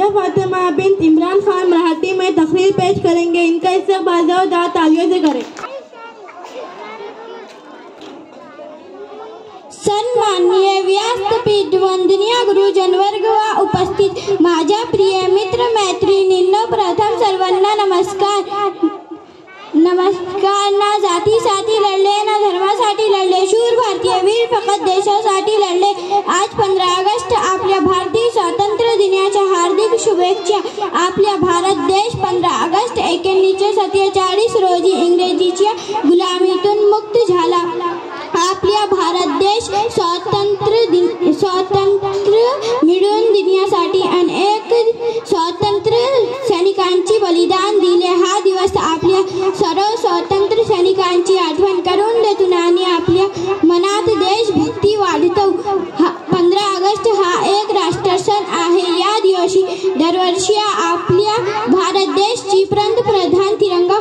फातिमा बिन इमरान खान मराठी में तकरीर पेश करेंगे। इनका इस्तकबाल जोरदार तालियों से करें। सन्माननीय व्यासपीठ, वंदनीय गुरुजन वर्ग व उपस्थित माझ्या प्रिय मित्र मैत्रिणींनो, प्रथम सर्वांना नमस्कार। ना जातीसाठी लढले, ना धर्मासाठी लढले, शूर भारतीय वीर फकत देशासाठी लढले। आज 15 ऑगस्ट आपल्या भारतीय स्वातंत्र्य दिनाच्या हार्दिक शुभेच्छा। आपल्या भारत देश 15 ऑगस्ट 1947 रोजी इंग्रजीच्या गुलामीतून मुक्त झाला। आपल्या भारत देश स्वातंत्र्य मिळवून देण्यासाठी अनेक स्वातंत्र्य सैनिकांची बलिदान दिले। हा दिवस आपल्या सर्व स्वातंत्र्य सैनिकांची आठवण करून देतो आणि आपल्या मनात देशभक्ती वाढतो। 15 ऑगस्ट हा एक राष्ट्रसण आहे। या दिवशी दरवर्षी आपल्या भारत देश पंतप्रधान तिरंगा